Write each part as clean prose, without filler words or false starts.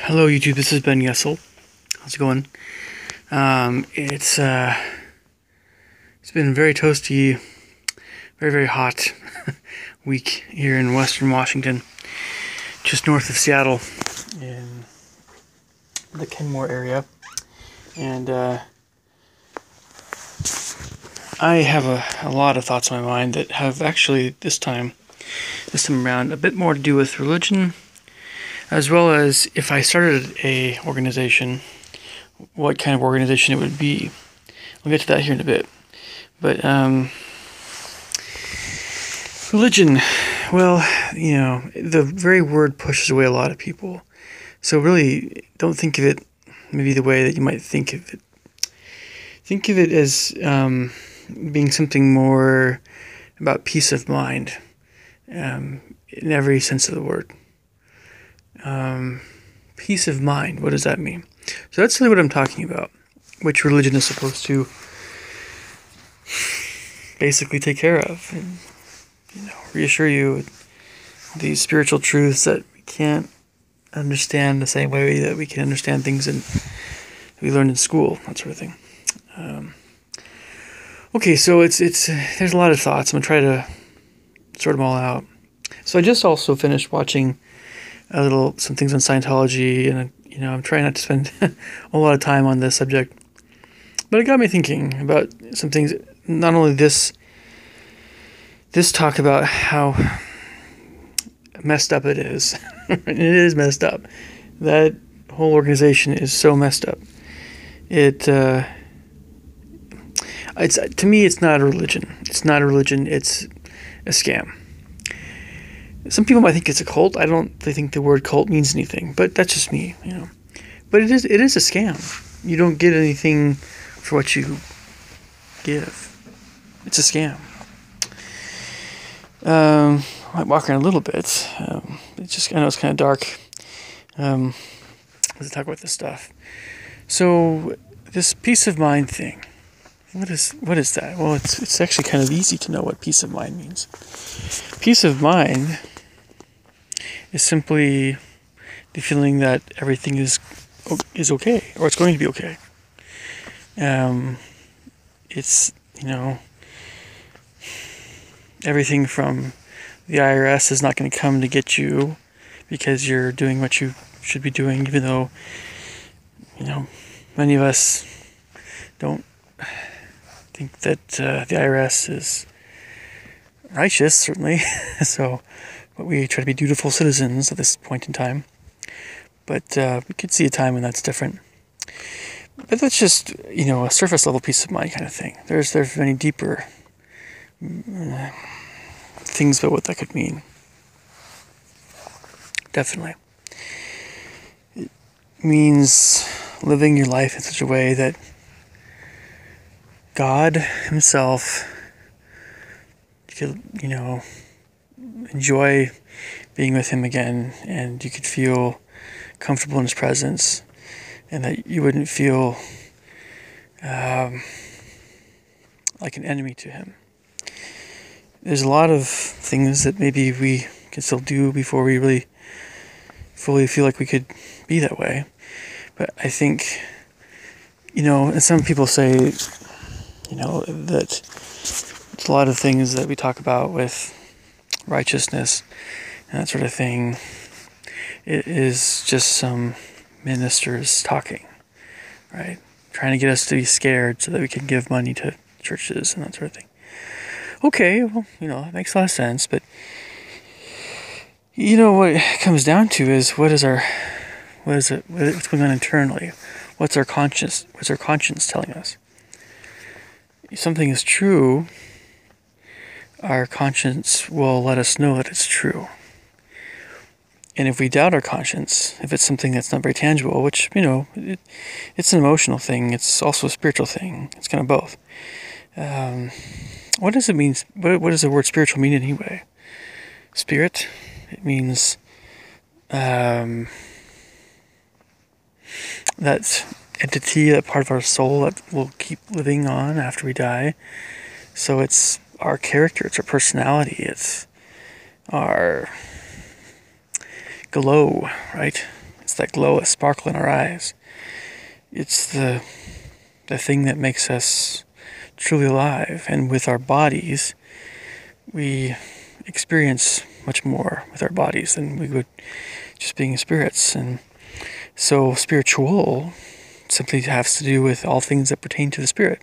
Hello YouTube, this is Ben Yessel. How's it going? It's been a very toasty, very hot week here in Western Washington, just north of Seattle, in the Kenmore area, and I have a lot of thoughts in my mind that have actually this time around a bit more to do with religion, as well as if I started a organization, what kind of organization it would be. We'll get to that here in a bit. But religion, well, the very word pushes away a lot of people. So really, don't think of it maybe the way that you might think of it. Think of it as being something more about peace of mind, in every sense of the word. Peace of mind, what does that mean? So that's really what I'm talking about, which religion is supposed to basically take care of, and reassure you these spiritual truths that we can't understand the same way that we can understand things we learned in school, that sort of thing. Okay, so it's there's a lot of thoughts. I'm gonna try to sort them all out. So I just also finished watching some things on Scientology, and I'm trying not to spend a lot of time on this subject, but it got me thinking about some things. Not only this talk about how messed up it is. It is messed up. That whole organization is so messed up. It's to me, it's not a religion. It's not a religion. It's a scam. Some people might think it's a cult. I don't think the word cult means anything, but that's just me, But it is a scam. You don't get anything for what you give. It's a scam. I might walk around a little bit. I know it's kind of dark. Let's talk about this stuff. So this peace of mind thing. What is that? Well, it's actually kind of easy to know what peace of mind means. Peace of mind is simply the feeling that everything is okay, or it's going to be okay. It's everything from the IRS is not going to come to get you because you're doing what you should be doing, even though many of us don't think that the IRS is righteous, certainly. But we try to be dutiful citizens at this point in time. But we could see a time when that's different. But that's just, a surface level peace of mind kind of thing. There's many deeper things about what that could mean. Definitely. It means living your life in such a way that God Himself could, enjoy being with Him again, and you could feel comfortable in His presence, and that you wouldn't feel like an enemy to Him. There's a lot of things that maybe we can still do before we really fully feel like we could be that way. But I think, and some people say, that it's a lot of things that we talk about with righteousness and that sort of thing. It is just some ministers talking, right? Trying to get us to be scared so that we can give money to churches and that sort of thing. Okay, well, it makes a lot of sense, but what it comes down to is what's going on internally? What's our conscience telling us? If something is true, our conscience will let us know that it's true. And if we doubt our conscience, if it's something that's not very tangible, which, it's an emotional thing, it's also a spiritual thing, it's kind of both. What does it mean? What does the word spiritual mean anyway? Spirit, it means that entity, that part of our soul that will keep living on after we die. So it's our character, it's our personality, it's our glow, right? It's It's that glow, a sparkle in our eyes. It's the thing that makes us truly alive. And with our bodies, we experience much more with our bodies than we would just being spirits. And so spiritual simply has to do with all things that pertain to the spirit,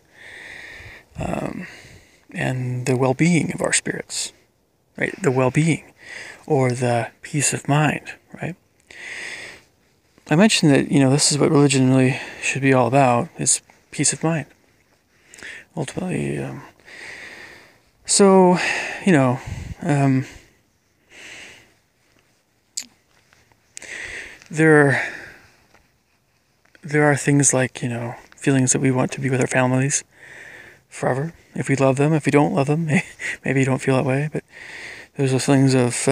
and the well-being of our spirits, right? The well-being, or the peace of mind, right? I mentioned that, this is what religion really should be all about, is peace of mind. Ultimately, so, there are things like, feelings that we want to be with our families forever. If we love them, if we don't love them, maybe you don't feel that way, but there's those things of,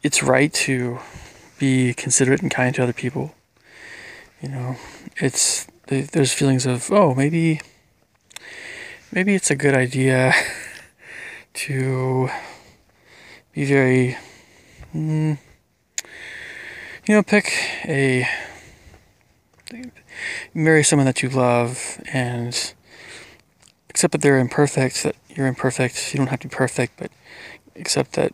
it's right to be considerate and kind to other people. There's feelings of, maybe it's a good idea to be very, marry someone that you love and accept that they're imperfect, that you're imperfect. You don't have to be perfect, but accept that,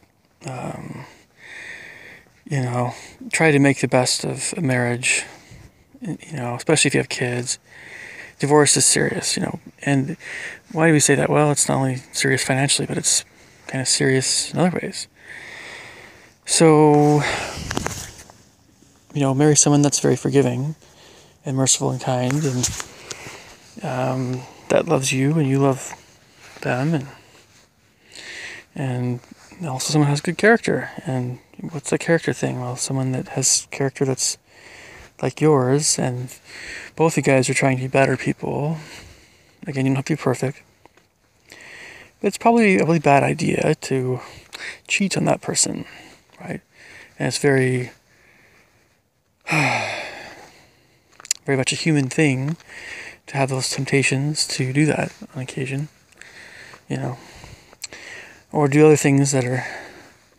try to make the best of a marriage, especially if you have kids. Divorce is serious, and why do we say that? Well, it's not only serious financially, but it's kind of serious in other ways. So, marry someone that's very forgiving and merciful and kind, and that loves you and you love them, and also someone who has good character. And what's the character thing? Well, someone that has character that's like yours, and both you guys are trying to be better people. Again, you don't have to be perfect. But it's probably a really bad idea to cheat on that person, right? And it's very, very much a human thing to have those temptations to do that on occasion, or do other things that are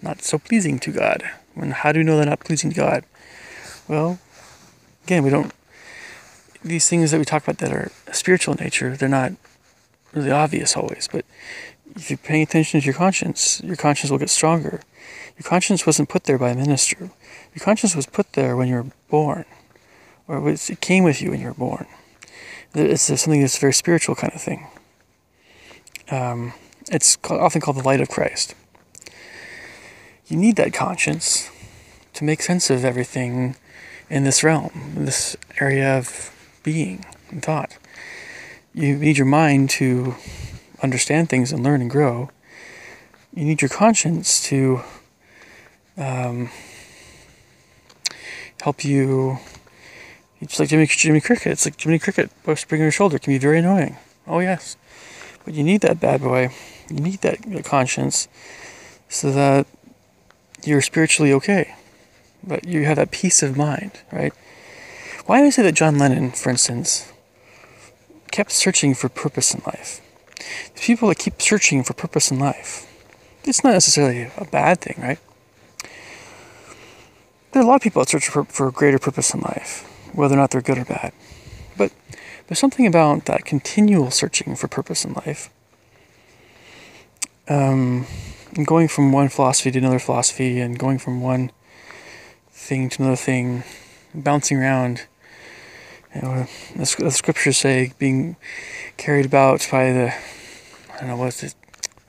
not so pleasing to God. How do we know they're not pleasing to God? Well, again, these things that we talk about that are spiritual in nature, they're not really obvious always, but if you're paying attention to your conscience will get stronger. Your conscience wasn't put there by a minister. Your conscience was put there when you were born, or it came with you when you were born. It's something that's a very spiritual kind of thing. It's often called the light of Christ. You need that conscience to make sense of everything in this realm, in this area of being and thought. You need your mind to understand things and learn and grow. You need your conscience to help you. It's like Jimmy Cricket. It's like Jimmy Cricket whispering on your shoulder. It can be very annoying. Oh yes, but you need that bad boy. You need that conscience so that you're spiritually okay. But you have that peace of mind, right? Why do I say that John Lennon, for instance, kept searching for purpose in life? The people that keep searching for purpose in life, it's not necessarily a bad thing, right? There are a lot of people that search for greater purpose in life, whether or not they're good or bad. But there's something about that continual searching for purpose in life, and going from one philosophy to another philosophy, and going from one thing to another thing, bouncing around. The scriptures say being carried about by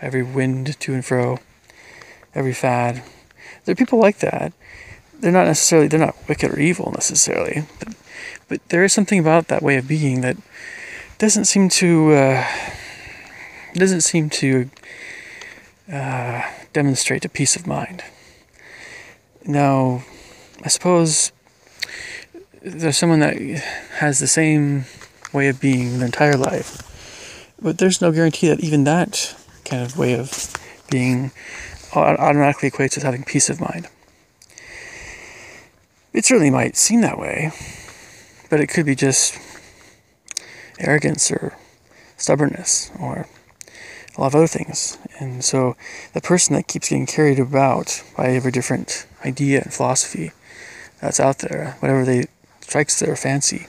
every wind to and fro, every fad. There are people like that. They're not wicked or evil necessarily, but there is something about that way of being that doesn't seem to demonstrate a peace of mind. Now, I suppose there's someone that has the same way of being their entire life, but there's no guarantee that even that kind of way of being automatically equates with having peace of mind. It certainly might seem that way, but it could be just arrogance or stubbornness or a lot of other things. And so the person that keeps getting carried about by every different idea and philosophy that's out there, whatever they strikes their fancy,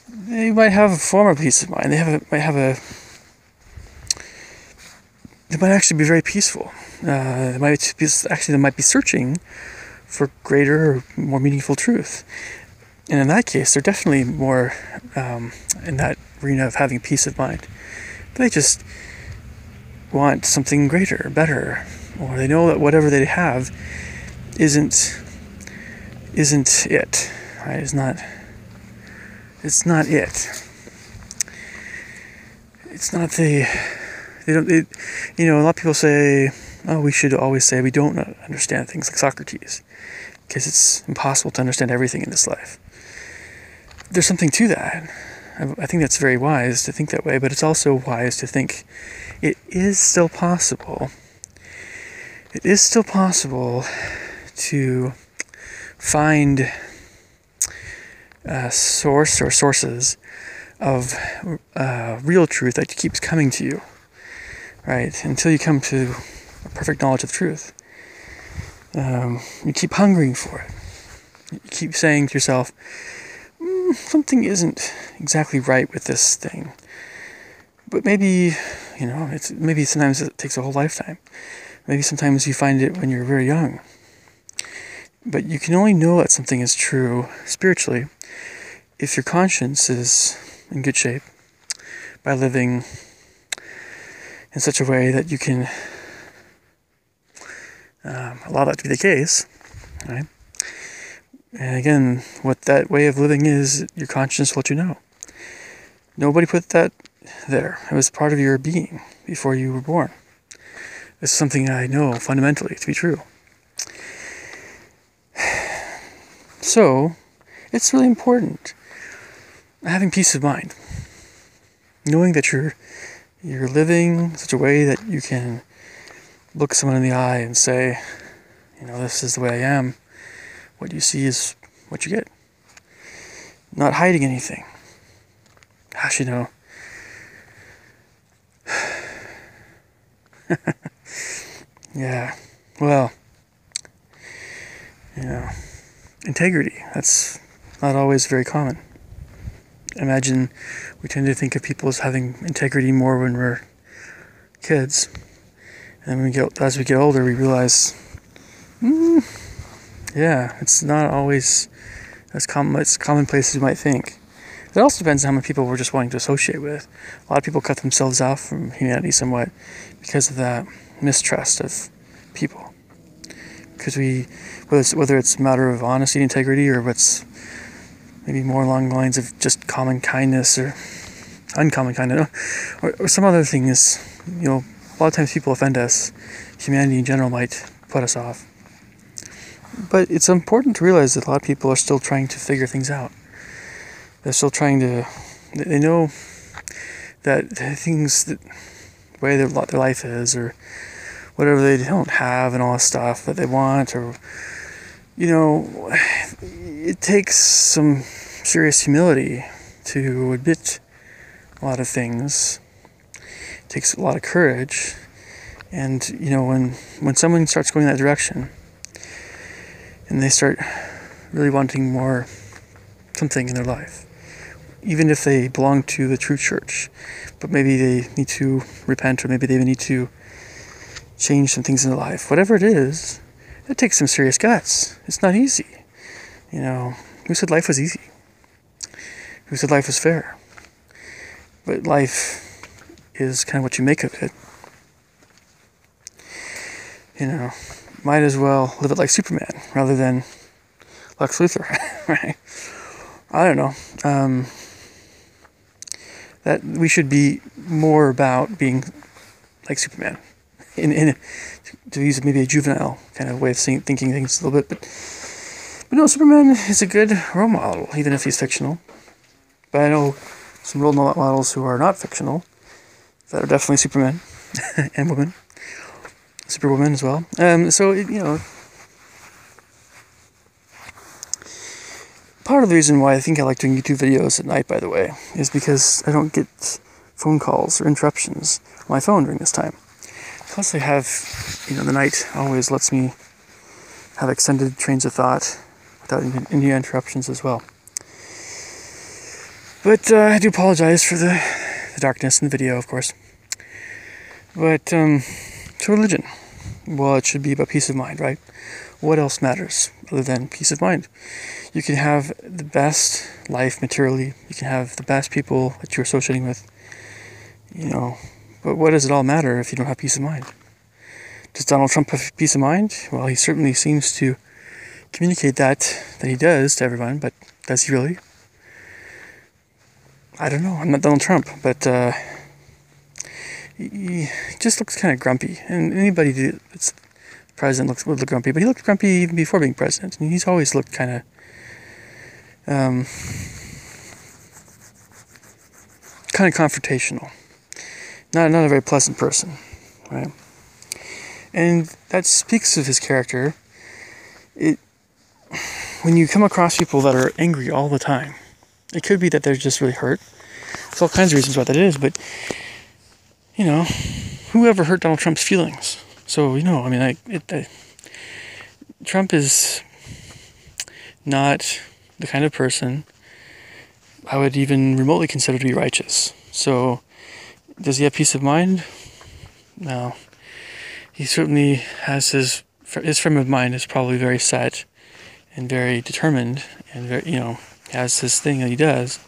they might have a form of peace of mind. They might actually be very peaceful. They might be searching for greater or more meaningful truth. And in that case, they're definitely more in that arena of having peace of mind. But they just want something greater, better, or they know that whatever they have isn't it. Right? It's not it. It's not a lot of people say, oh, we should always say we don't understand things, like Socrates, because it's impossible to understand everything in this life. There's something to that. I think that's very wise to think that way, but it's also wise to think it is still possible. It is still possible to find a source or sources of real truth that keeps coming to you, right? Until you come to a perfect knowledge of truth. You keep hungering for it. You keep saying to yourself, something isn't exactly right with this thing. But maybe, maybe sometimes it takes a whole lifetime. Maybe sometimes you find it when you're very young. But you can only know that something is true spiritually if your conscience is in good shape, by living in such a way that you can allow that to be the case, right? And again, what that way of living is, your conscience will let you know. Nobody put that there. It was part of your being before you were born. It's something I know fundamentally to be true. So, it's really important having peace of mind. Knowing that you're living in such a way that you can look someone in the eye and say, this is the way I am. What you see is what you get. Not hiding anything. Gosh, yeah. Well, integrity. That's not always very common. Imagine we tend to think of people as having integrity more when we're kids. And as we get older, we realize, it's not always as commonplace as you might think. It also depends on how many people we're just wanting to associate with. A lot of people cut themselves off from humanity somewhat because of that mistrust of people. Because whether it's a matter of honesty and integrity, or what's maybe more along the lines of just common kindness or uncommon kindness, or some other thing is, a lot of times people offend us. Humanity in general might put us off. But it's important to realize that a lot of people are still trying to figure things out. They're still they know that the way their life is, or whatever they don't have and all this stuff that they want, or, it takes some serious humility to admit a lot of things. It takes a lot of courage. And, when someone starts going that direction, and they start really wanting more something in their life, even if they belong to the true church, but maybe they need to repent, or maybe they need to change some things in their life, whatever it is, it takes some serious guts. It's not easy. Who said life was easy? Who said life was fair? But life is kind of what you make of it. Might as well live it like Superman rather than Lex Luthor, right? I don't know. That we should be more about being like Superman, to use maybe a juvenile kind of way of thinking things a little bit, but no, Superman is a good role model, even if he's fictional. But I know some role models who are not fictional that are definitely Supermen and women. Superwoman as well. Part of the reason why I think I like doing YouTube videos at night, by the way, is because I don't get phone calls or interruptions on my phone during this time. Plus I have, the night always lets me have extended trains of thought without any interruptions as well. But I do apologize for the darkness in the video, of course. But to religion, well, it should be about peace of mind, right? What else matters other than peace of mind? You can have the best life materially. You can have the best people that you're associating with. But what does it all matter if you don't have peace of mind? Does Donald Trump have peace of mind? Well, he certainly seems to communicate that he does to everyone, but does he really? I don't know. I'm not Donald Trump, but he just looks kind of grumpy. And anybody that's president would look grumpy, but he looked grumpy even before being president. And he's always looked kind of confrontational. Not a very pleasant person, right? And that speaks of his character. When you come across people that are angry all the time, it could be that they're just really hurt. There's all kinds of reasons why that is, but, who ever hurt Donald Trump's feelings? So, Trump is not the kind of person I would even remotely consider to be righteous. So, does he have peace of mind? No. He certainly has his frame of mind is probably very set and very determined and very, has his thing that he does.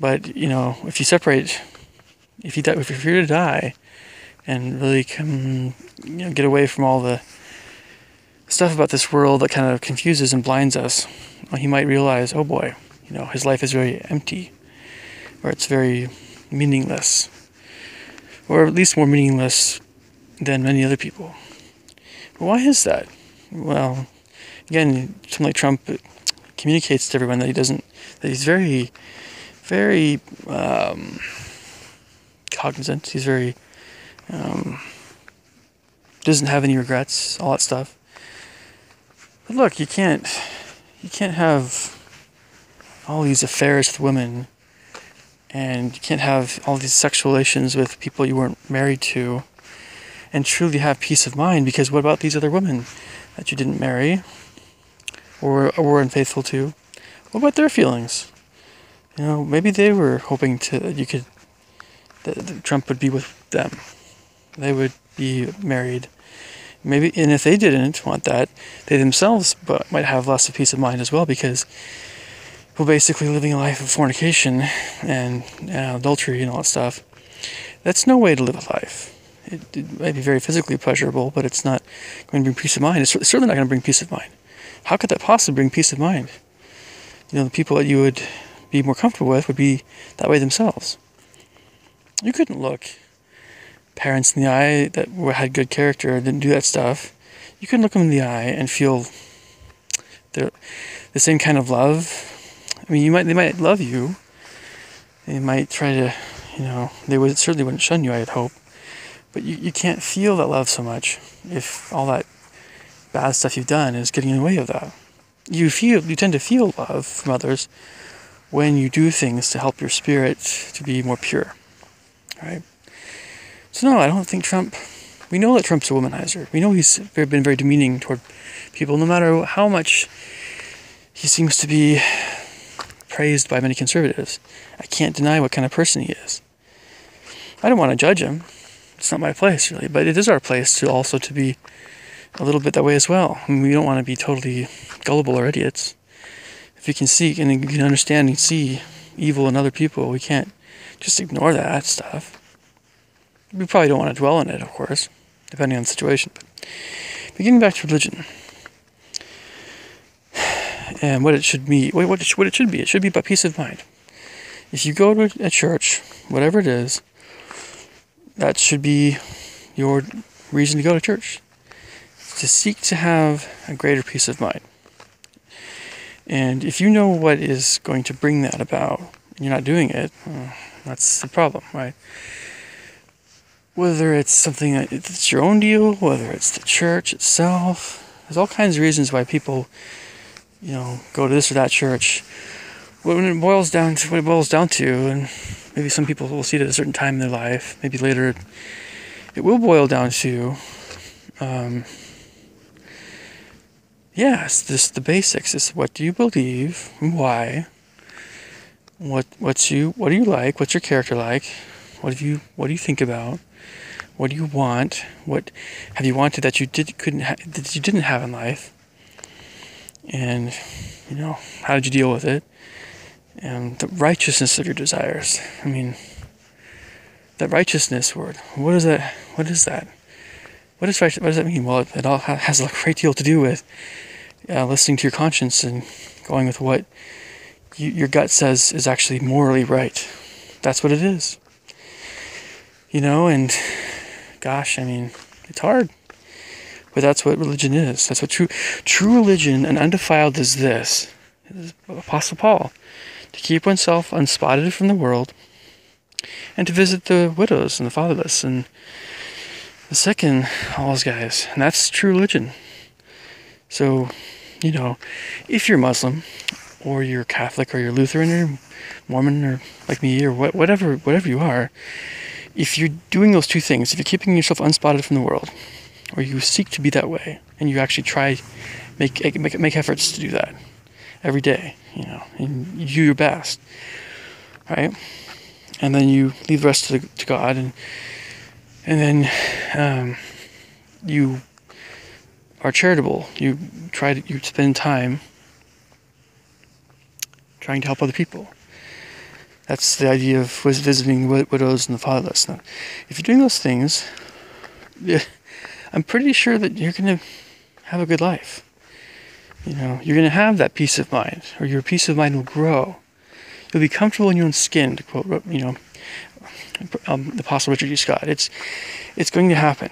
But, if you separate, if you're here to die and really get away from all the stuff about this world that kind of confuses and blinds us, well, he might realize, oh boy, his life is very empty, or it's very meaningless, or at least more meaningless than many other people. But why is that? Well, again, something like Trump communicates to everyone that he's very, very cognizant. He's very, doesn't have any regrets, all that stuff. But look, you can't have all these affairs with women, and you can't have all these sexual relations with people you weren't married to, and truly have peace of mind, because what about these other women that you didn't marry or were unfaithful to? What about their feelings? Maybe they were hoping that Trump would be with them. They would be married. Maybe, and if they didn't want that, they themselves might have less of peace of mind as well, because we're basically living a life of fornication and adultery and all that stuff. That's no way to live a life. It might be very physically pleasurable, but it's not going to bring peace of mind. It's certainly not going to bring peace of mind. How could that possibly bring peace of mind? The people that you would be more comfortable with would be that way themselves. You couldn't look parents in the eye that had good character and didn't do that stuff. You couldn't look them in the eye and feel the same kind of love. I mean, they might love you. They might try to, they certainly wouldn't shun you, I'd hope. But you can't feel that love so much if all that bad stuff you've done is getting in the way of that. You tend to feel love from others when you do things to help your spirit to be more pure, right? So no, I don't think Trump. We know that Trump's a womanizer. We know he's been very demeaning toward people, no matter how much he seems to be praised by many conservatives. I can't deny what kind of person he is. I don't want to judge him. It's not my place, really, but it is our place to be a little bit that way as well. I mean, we don't want to be totally gullible or idiots. If you can see and you can understand and see evil in other people, we can't just ignore that stuff. We probably don't want to dwell on it, of course, depending on the situation. But getting back to religion and what it should be, it should be about peace of mind. If you go to a church, whatever it is, that should be your reason to go to church. To seek to have a greater peace of mind. And if you know what is going to bring that about, and you're not doing it, that's the problem, right? Whether it's something that's your own deal, whether it's the church itself, there's all kinds of reasons why people, go to this or that church. When it boils down to what it boils down to, and maybe some people will see it at a certain time in their life, maybe later, it will boil down to, yeah, it's just the basics. It's what do you believe? Why? What do you like? What's your character like? What do you think about? What do you want? What have you wanted that you didn't have in life? And how did you deal with it? And the righteousness of your desires. I mean, that righteousness word. What is that? What is that? What does that mean? Well, it all has a great deal to do with listening to your conscience and going with what your gut says is actually morally right. That's what it is. And gosh, I mean, it's hard. But that's what religion is. That's what true religion and undefiled is this. Is Apostle Paul. To keep oneself unspotted from the world and to visit the widows and the fatherless and the sick and all those guys. And that's true religion. So, if you're Muslim or you're Catholic or you're Lutheran or Mormon or like me or whatever you are, if you're doing those two things, if you're keeping yourself unspotted from the world, or you seek to be that way, and you actually make efforts to do that every day, and you do your best, right? And then you leave the rest to God, and then you are charitable. You spend time trying to help other people. That's the idea of visiting the widows and the fatherless. Now, if you're doing those things, I'm pretty sure that you're going to have a good life. You're going to have that peace of mind, or your peace of mind will grow. You'll be comfortable in your own skin, to quote, the Apostle Richard G. Scott. It's going to happen.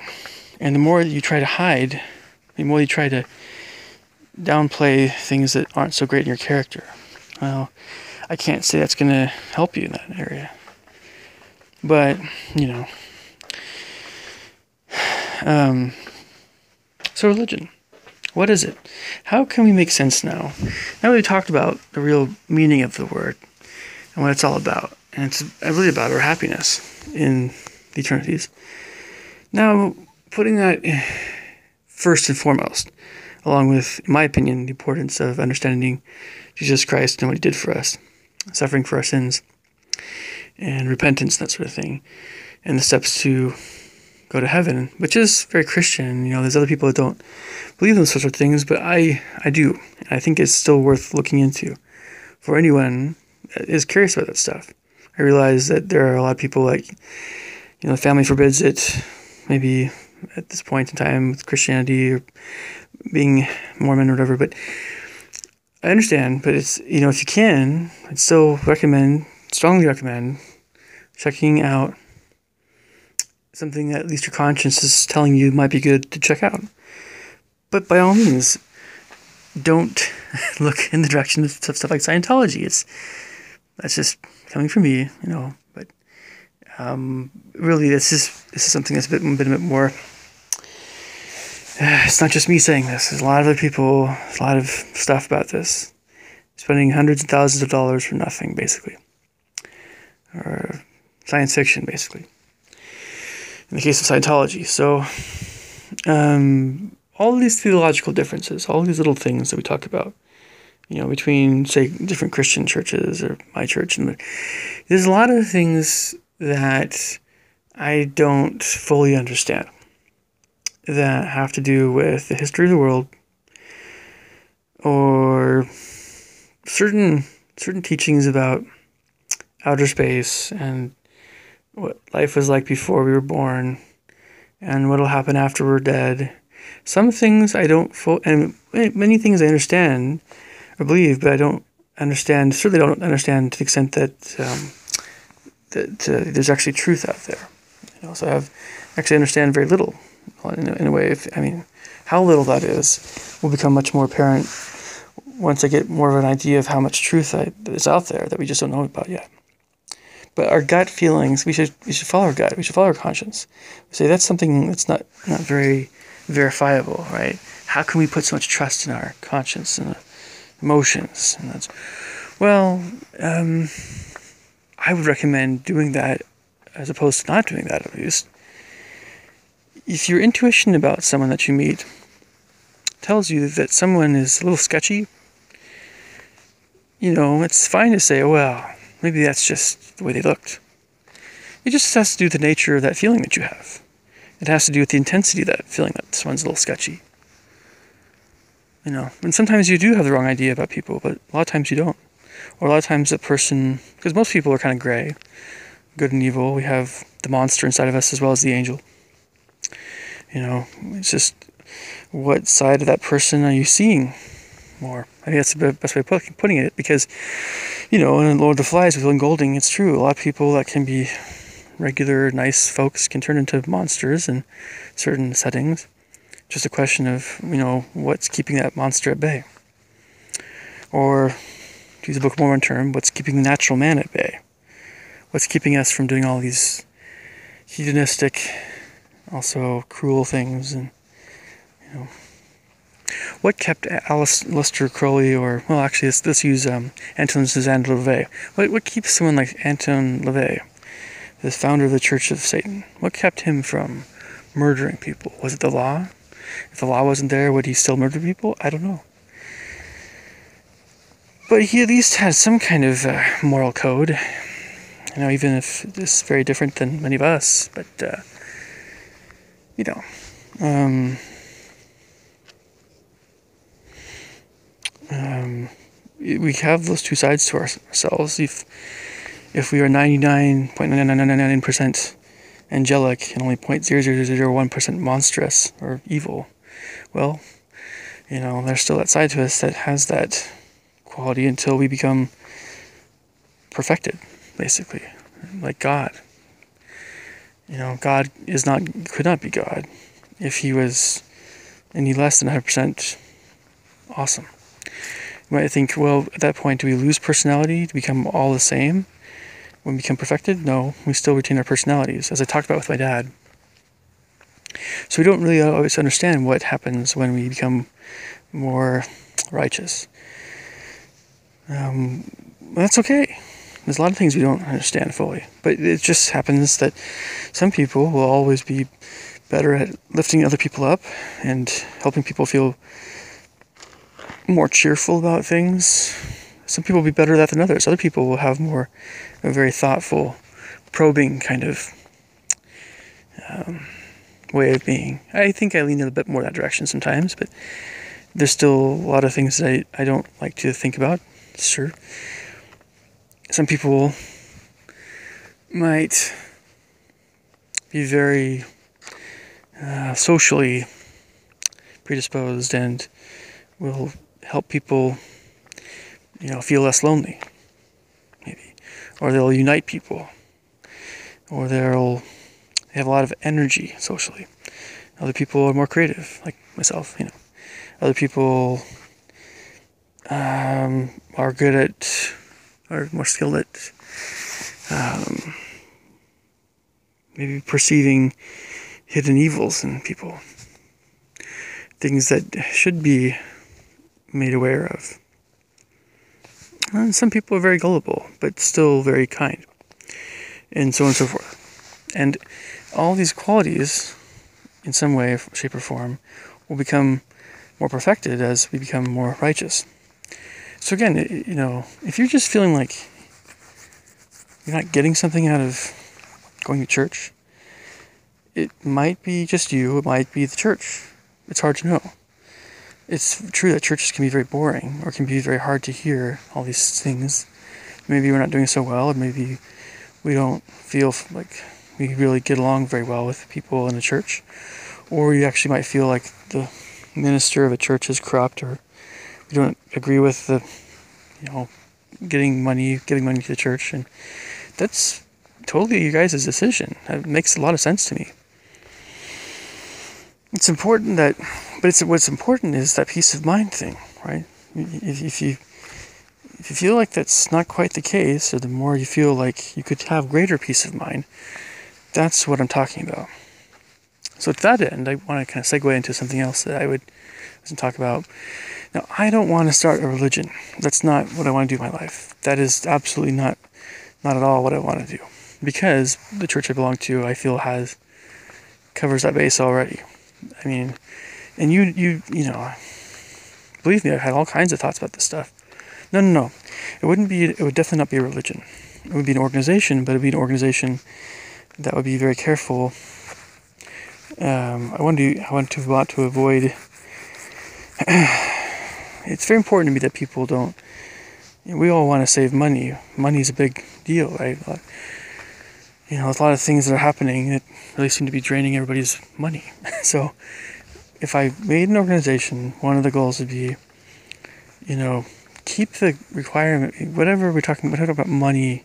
And the more that you try to hide, the more you try to downplay things that aren't so great in your character. Well, I can't say that's going to help you in that area. But, so religion, what is it? How can we make sense now? Now we talked about the real meaning of the word and what it's all about. And it's really about our happiness in the eternities. Now, putting that first and foremost, along with, in my opinion, the importance of understanding Jesus Christ and what he did for us, suffering for our sins, and repentance, that sort of thing, and the steps to go to heaven, which is very Christian. There's other people that don't believe in those sorts of things, but I do. I think it's still worth looking into for anyone that is curious about that stuff. I realize that there are a lot of people the family forbids it, maybe at this point in time with Christianity or being Mormon or whatever, but I understand. But it's, if you can, I'd still strongly recommend checking out something that at least your conscience is telling you might be good to check out. But by all means, don't look in the direction of stuff like Scientology. That's just coming from me, But really, this is something that's been a bit more. It's not just me saying this. There's a lot of other people. There's a lot of stuff about this. Spending hundreds of thousands of dollars for nothing, basically, or science fiction, basically. In the case of Scientology, so all of these theological differences, all these little things that we talk about, between, say, different Christian churches or my church, and there's a lot of things that I don't fully understand that have to do with the history of the world, or certain teachings about outer space and what life was like before we were born, and what'll happen after we're dead. Some things I don't and many things I understand or believe, but I don't understand. Certainly don't understand to the extent that there's actually truth out there. So I understand very little in a way. How little that is will become much more apparent once I get more of an idea of how much truth is out there that we just don't know about yet. But our gut feelings, we should follow our gut. We should follow our conscience. We say that's something that's not very verifiable, right? How can we put so much trust in our conscience and emotions? And I would recommend doing that as opposed to not doing that, at least. If your intuition about someone that you meet tells you that someone is a little sketchy, it's fine to say, well, maybe that's just the way they looked. It just has to do with the nature of that feeling that you have. It has to do with the intensity of that feeling that someone's a little sketchy. And sometimes you do have the wrong idea about people, but a lot of times you don't. Or a lot of times that person, because most people are kind of gray, good and evil. We have the monster inside of us as well as the angel. It's just, what side of that person are you seeing more? I think that's the best way of putting it, because, in Lord of the Flies with William Golding, it's true. A lot of people that can be regular, nice folks can turn into monsters in certain settings. Just a question of, what's keeping that monster at bay? Or, to use a Book of Mormon term, what's keeping the natural man at bay? What's keeping us from doing all these hedonistic, also cruel things? And, what kept Aleister Crowley, let's use Anton Cezanne LaVey. What keeps someone like Anton LaVey, the founder of the Church of Satan? What kept him from murdering people? Was it the law? If the law wasn't there, would he still murder people? I don't know. But he at least had some kind of moral code. Even if it's very different than many of us. But, we have those two sides to ourselves. If we are 99.9999% angelic and only 0.0001% monstrous or evil, well, there's still that side to us that has that quality until we become perfected, basically, like God. God could not be God if he was any less than 100% awesome. You might think, well, at that point, do we lose personality to become all the same when we become perfected? No, we still retain our personalities, as I talked about with my dad. So we don't really always understand what happens when we become more righteous. That's okay. There's a lot of things we don't understand fully, but it just happens that some people will always be better at lifting other people up and helping people feel more cheerful about things. Some people will be better at that than others. Other people will have more a very thoughtful, probing kind of way of being. I think I lean a bit more that direction sometimes, but there's still a lot of things that I don't like to think about. Sure. Some people might be very socially predisposed and will help people, feel less lonely, maybe. Or they'll unite people. Or they have a lot of energy socially. Other people are more creative, like myself, Other people are more skilled at maybe perceiving hidden evils in people. Things that should be made aware of. And some people are very gullible, but still very kind. And so on and so forth. And all these qualities, in some way, shape, or form, will become more perfected as we become more righteous. So again, if you're just feeling like you're not getting something out of going to church, it might be just you, it might be the church. It's hard to know. It's true that churches can be very boring, or can be very hard to hear all these things. Maybe we're not doing so well, or maybe we don't feel like we really get along very well with people in the church. Or you actually might feel like the minister of a church is corrupt, or we don't agree with the, giving money to the church. And that's totally you guys' decision. That makes a lot of sense to me. It's important what's important is that peace of mind thing, right? If you feel like that's not quite the case, or the more you feel like you could have greater peace of mind, that's what I'm talking about. So to that end, I want to kind of segue into something else that I would talk about. Now, I don't want to start a religion. That's not what I want to do in my life. That is absolutely not at all what I want to do. Because the church I belong to, I feel covers that base already. I mean, And you know, believe me, I've had all kinds of thoughts about this stuff. No. It would definitely not be a religion. It would be an organization, but it would be an organization that would be very careful. I want to avoid. It's very important to me that people don't. We all want to save money. Money's a big deal, right? You know, there's a lot of things that are happening that really seem to be draining everybody's money. So, if I made an organization, one of the goals would be, you know, keep the requirement, whatever we're talking about money,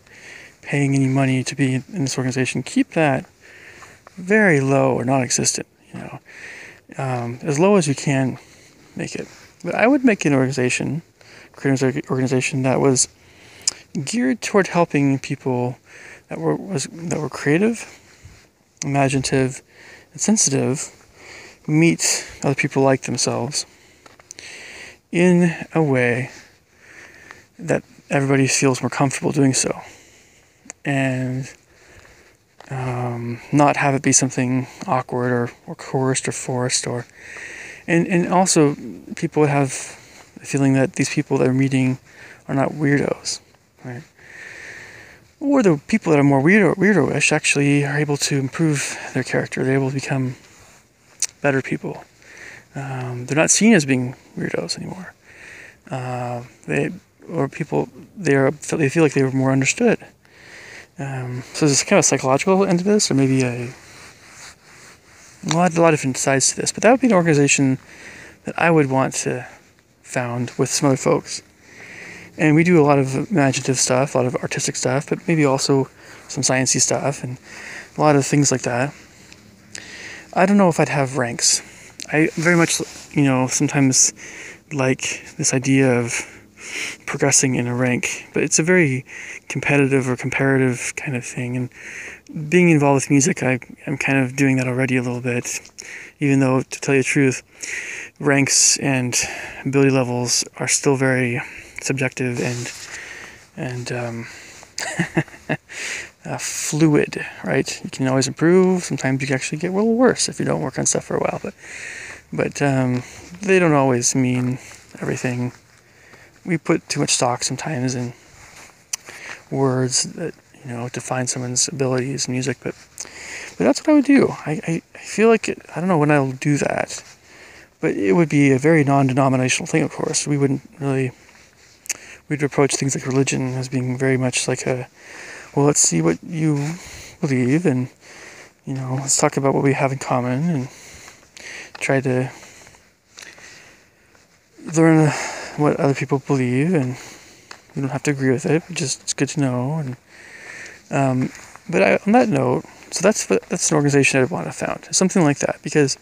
paying any money to be in this organization, keep that very low or non-existent, you know, as low as you can make it. But I would make an organization, create an organization that was geared toward helping people that were creative, imaginative, and sensitive meet other people like themselves in a way that everybody feels more comfortable doing so, and not have it be something awkward or coerced or forced, and also people would have the feeling that these people they're meeting are not weirdos, right? Or the people that are more weirdo-ish actually are able to improve their character. They're able to become better people. They're not seen as being weirdos anymore. They feel like they were more understood. So there's kind of a psychological end to this, or maybe a lot of different sides to this. But that would be an organization that I would want to found with some other folks. And we do a lot of imaginative stuff, a lot of artistic stuff, but maybe also some sciencey stuff and a lot of things like that. I don't know if I'd have ranks. I very much, you know, sometimes like this idea of progressing in a rank, but it's a very competitive or comparative kind of thing. And being involved with music, I'm kind of doing that already a little bit, even though, to tell you the truth, ranks and ability levels are still very subjective and fluid, right? You can always improve. Sometimes you can actually get a little worse if you don't work on stuff for a while, but they don't always mean everything. We put too much stock sometimes in words that, you know, define someone's abilities in music, but that's what I would do. I feel like I don't know when I'll do that, but it would be a very non-denominational thing, of course. We'd approach things like religion as being very much like well, let's see what you believe, and, you know, let's talk about what we have in common, and try to learn what other people believe, and we don't have to agree with it, but just it's good to know. And on that note, so that's an organization I'd want to found, something like that, because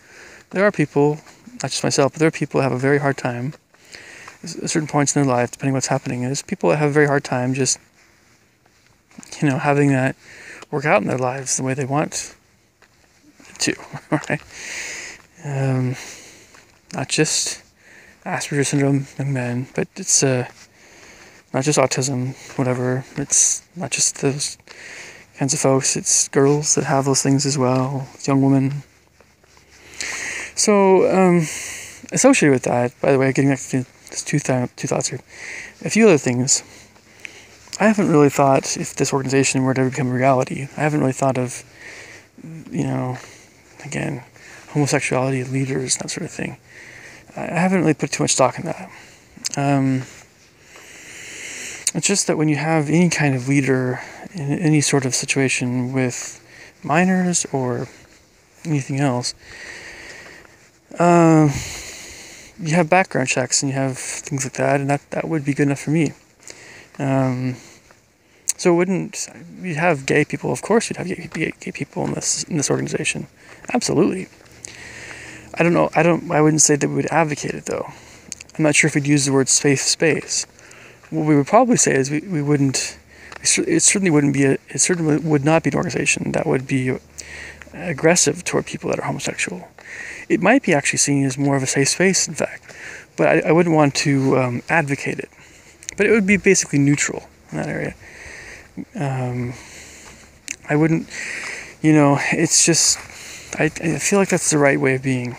there are people, not just myself, but there are people who have a very hard time at certain points in their life, depending on what's happening. There's people that have a very hard time just, you know, having that work out in their lives the way they want to, right? Not just Asperger's syndrome young men, but it's not just autism, whatever. It's not just those kinds of folks. It's girls that have those things as well. It's young women. So, associated with that, by the way, getting back to two thoughts here, a few other things. I haven't really thought if this organization were to ever become a reality. I haven't really thought of, you know, again, homosexuality, leaders, that sort of thing. I haven't really put too much stock in that. It's just that when you have any kind of leader in any sort of situation with minors or anything else, you have background checks and you have things like that, and that would be good enough for me. So you'd have gay people, of course you'd have gay people in this organization. Absolutely. I wouldn't say that we would advocate it, though. I'm not sure if we'd use the word safe space. What we would probably say is we wouldn't, it certainly would not be an organization that would be aggressive toward people that are homosexual. It might be actually seen as more of a safe space, in fact, but I wouldn't want to advocate it. But it would be basically neutral in that area. I wouldn't, you know, it's just, I feel like that's the right way of being.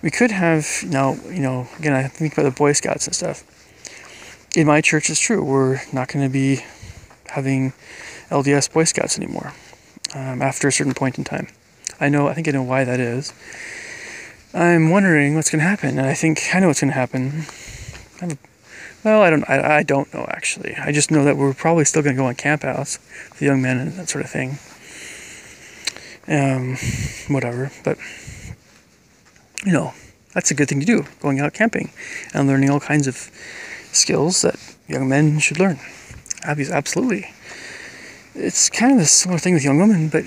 We could have, now, again, I think about the Boy Scouts and stuff. In my church, it's true. We're not going to be having LDS Boy Scouts anymore after a certain point in time. I think I know why that is. I'm wondering what's going to happen, and I think I know what's going to happen. I don't know, actually. I just know that we're probably still going to go on campouts with young men and that sort of thing. Whatever, but, that's a good thing to do, going out camping and learning all kinds of skills that young men should learn. Absolutely. It's kind of a similar thing with young women, but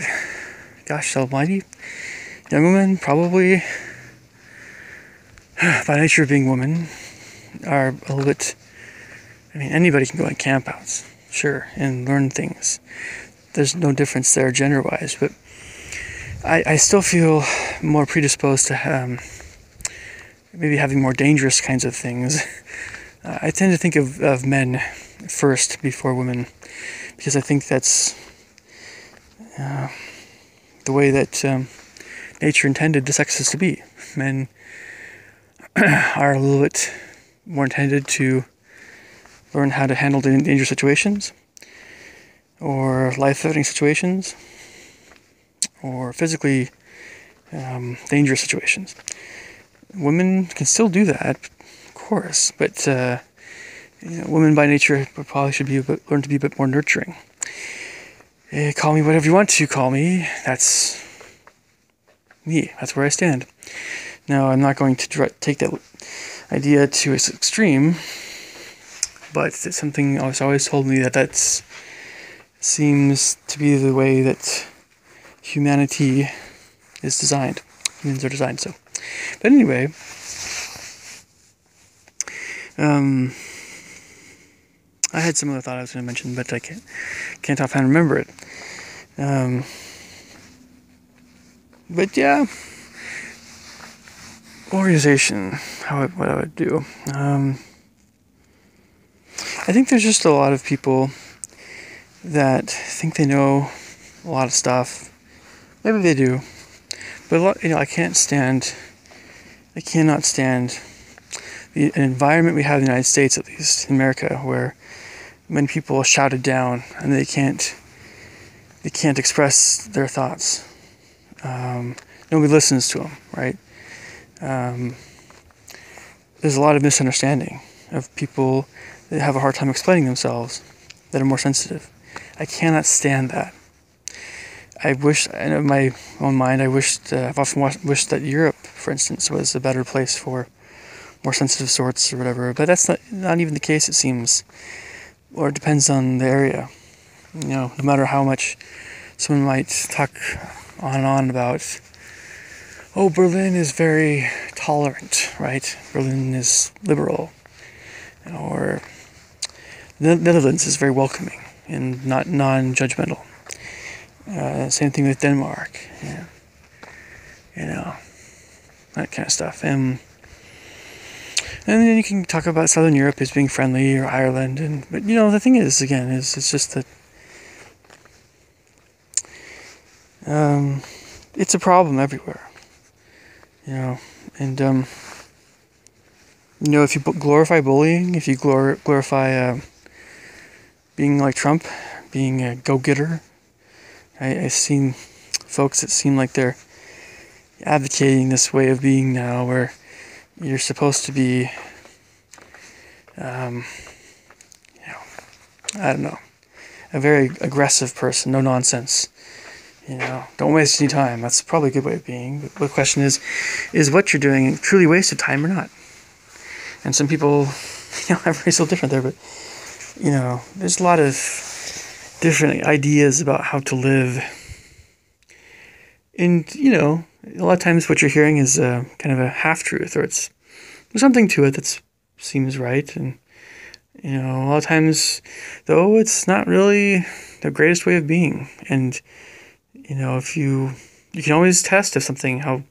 gosh almighty, young women probably, by nature of being women, are a little bit, anybody can go on campouts, sure, and learn things. There's no difference there gender-wise, but I still feel more predisposed to maybe having more dangerous kinds of things. I tend to think of men first before women, because I think that's the way that nature intended the sexes to be. Men are a little bit more intended to learn how to handle dangerous situations, or life-threatening situations, or physically dangerous situations. Women can still do that, of course, but women by nature probably should learn to be a bit more nurturing. Call me whatever you want to call me. That's me. That's where I stand. Now, I'm not going to take that idea to its extreme, but it's something it's always told me that seems to be the way that humanity is designed. Humans are designed so. But anyway, I had some other thought I was going to mention, but I can't offhand remember it. But yeah, organization, what I would do. I think there's just a lot of people that think they know a lot of stuff. Maybe they do, but I cannot stand the environment we have in the United States, at least in America, where many people are shouted down and they can't express their thoughts. Nobody listens to them, right? There's a lot of misunderstanding of people that have a hard time explaining themselves, that are more sensitive. I cannot stand that. In my own mind, I've often wished that Europe, for instance, was a better place for more sensitive sorts or whatever, but that's not even the case, it seems. Or it depends on the area. No matter how much someone might talk on and on about, Berlin is very tolerant, right? Berlin is liberal. Or the Netherlands is very welcoming and not non-judgmental. Same thing with Denmark. That kind of stuff. And then you can talk about Southern Europe as being friendly, or Ireland, but the thing is, again, it's just that it's a problem everywhere. And if you glorify bullying, if you glorify being like Trump, being a go-getter, I've seen folks that seem like they're advocating this way of being now, where you're supposed to be, I don't know, a very aggressive person, no nonsense. Don't waste any time. That's probably a good way of being. But the question is what you're doing truly wasted time or not? And some people, everybody's so different there, but, there's a lot of different ideas about how to live. And, a lot of times what you're hearing is kind of a half-truth, or there's something to it that seems right. And, a lot of times, though, it's not really the greatest way of being. And, if you can always test how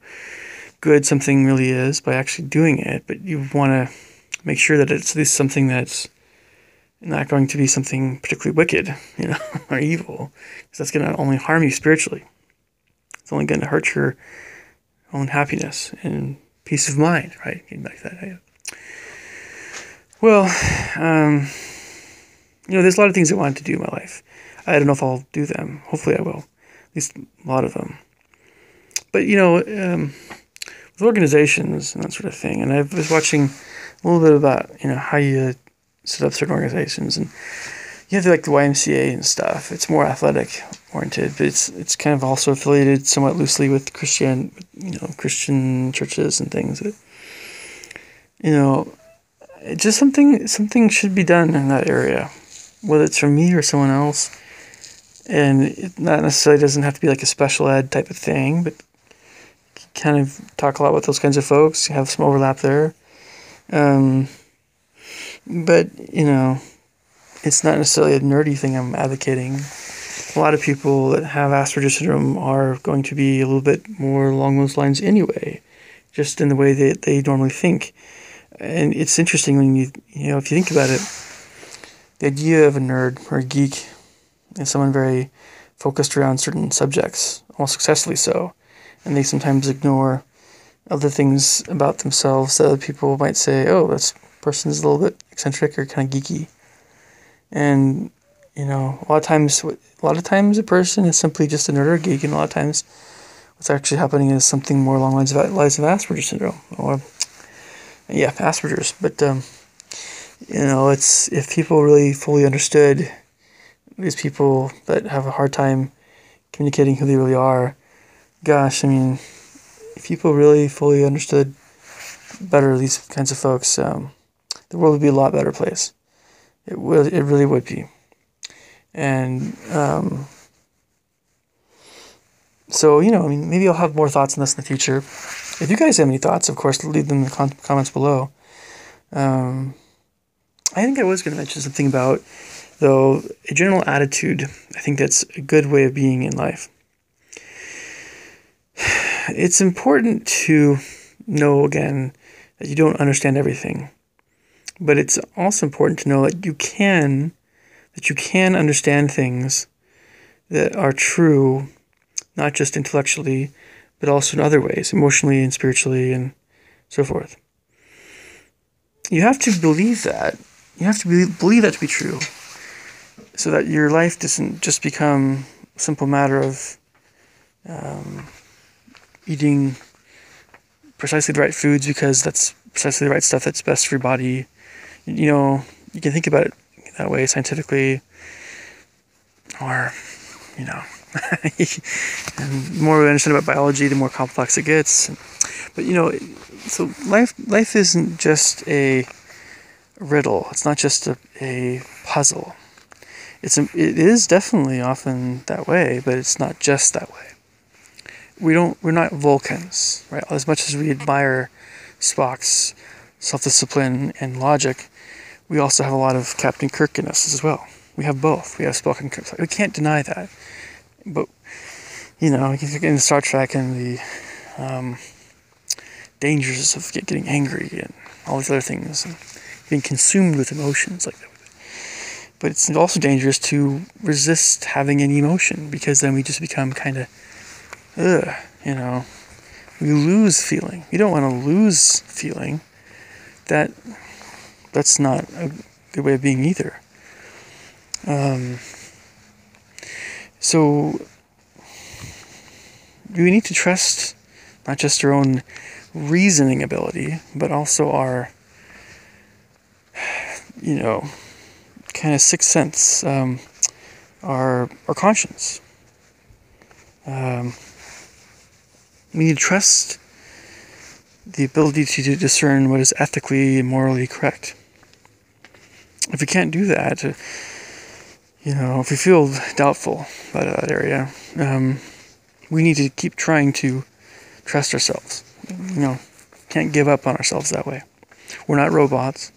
good something really is by actually doing it, but you want to make sure that it's at least something that's not going to be something particularly wicked, or evil, because that's going to only harm you spiritually. It's only going to hurt your own happiness and peace of mind, right? Getting back to that idea. Well, there's a lot of things I wanted to do in my life. I don't know if I'll do them. Hopefully I will. At least a lot of them. But, with organizations and that sort of thing, and I was watching a little bit about, how you set up certain organizations, and you have like the YMCA and stuff. It's more athletic oriented, but it's kind of also affiliated somewhat loosely with Christian churches and things. That, just something should be done in that area, whether it's from me or someone else. And it not necessarily doesn't have to be like a special ed type of thing, but kind of talk a lot with those kinds of folks, have some overlap there. But, it's not necessarily a nerdy thing I'm advocating. A lot of people that have Asperger's syndrome are going to be a little bit more along those lines anyway, just in the way that they normally think. And it's interesting when if you think about it, the idea of a nerd or a geek is someone very focused around certain subjects, almost successfully so, and they sometimes ignore other things about themselves that other people might say, oh, this person's a little bit eccentric or kind of geeky. And, a lot of times a person is simply just a nerd or a geek, and a lot of times what's actually happening is something more along the lines of Asperger's syndrome, or, Asperger's. But, it's, if people really fully understood these people that have a hard time communicating who they really are, gosh, if people really fully understood better these kinds of folks, the world would be a lot better place. It really would be. And so, maybe I'll have more thoughts on this in the future. If you guys have any thoughts, of course, leave them in the comments below. I think I was going to mention something about, though, a general attitude. I think that's a good way of being in life. It's important to know, again, that you don't understand everything. But it's also important to know that you can understand things that are true, not just intellectually, but also in other ways, emotionally and spiritually and so forth. You have to believe that. You have to believe that to be true, so that your life doesn't just become a simple matter of eating precisely the right foods because that's precisely the right stuff that's best for your body. You can think about it that way scientifically, or, and the more we understand about biology, the more complex it gets. But, so life isn't just a riddle. It's not just a puzzle. It is definitely often that way, but it's not just that way. We're not Vulcans, right? As much as we admire Spock's self-discipline and logic, we also have a lot of Captain Kirk in us as well. We have both. We have Spock and Kirk. We can't deny that. But, in Star Trek and the dangers of getting angry and all these other things, and being consumed with emotions like that. But it's also dangerous to resist having any emotion, because then we just become kind of, we lose feeling. We don't want to lose feeling. That's not a good way of being either. So we need to trust not just our own reasoning ability, but also our, kind of sixth sense, our conscience. We need to trust the ability to discern what is ethically and morally correct. If we can't do that, if we feel doubtful about that area, we need to keep trying to trust ourselves. Can't give up on ourselves that way. We're not robots.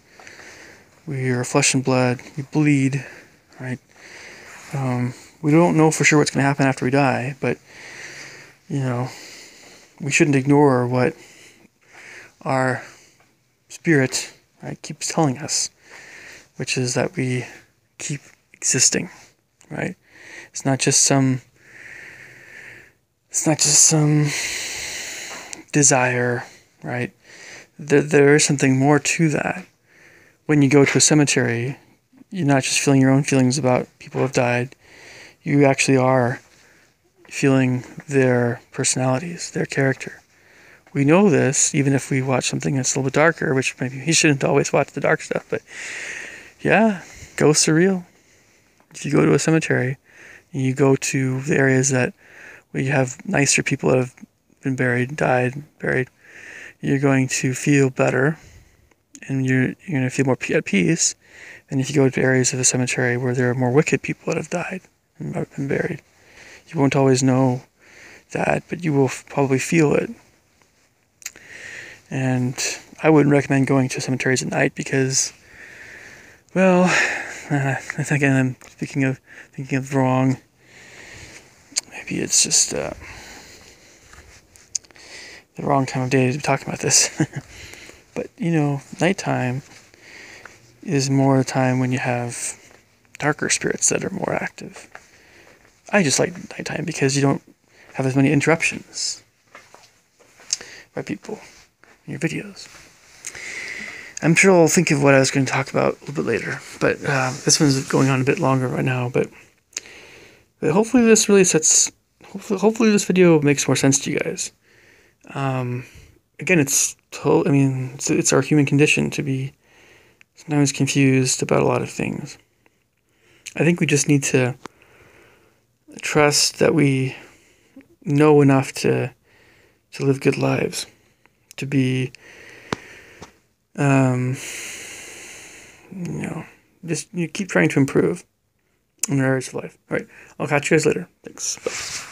We are flesh and blood. We bleed, right? We don't know for sure what's going to happen after we die, but, we shouldn't ignore what our spirit, right, keeps telling us, which is that we keep existing, right? It's not just some desire right? There is something more to that. When you go to a cemetery, you're not just feeling your own feelings about people who have died. You actually are feeling their personalities, their character. We know this even if we watch something that's a little bit darker, which maybe you shouldn't always watch the dark stuff, but yeah, ghosts are real. If you go to a cemetery and you go to the areas that where you have nicer people that have been buried, you're going to feel better and you're going to feel more at peace than if you go to areas of a cemetery where there are more wicked people that have died and have been buried. You won't always know that, but you will probably feel it. And I wouldn't recommend going to cemeteries at night because, well, I think I'm thinking of wrong. Maybe it's just the wrong time of day to be talking about this. But, nighttime is more the time when you have darker spirits that are more active. I just like nighttime because you don't have as many interruptions by people in your videos. I'm sure I'll think of what I was going to talk about a little bit later, but this one's going on a bit longer right now, but hopefully this really hopefully this video makes more sense to you guys. Again, it's our human condition to be sometimes confused about a lot of things. I think we just need to trust that we know enough to live good lives, to be, just keep trying to improve in our areas of life. All right, I'll catch you guys later. Thanks. Bye.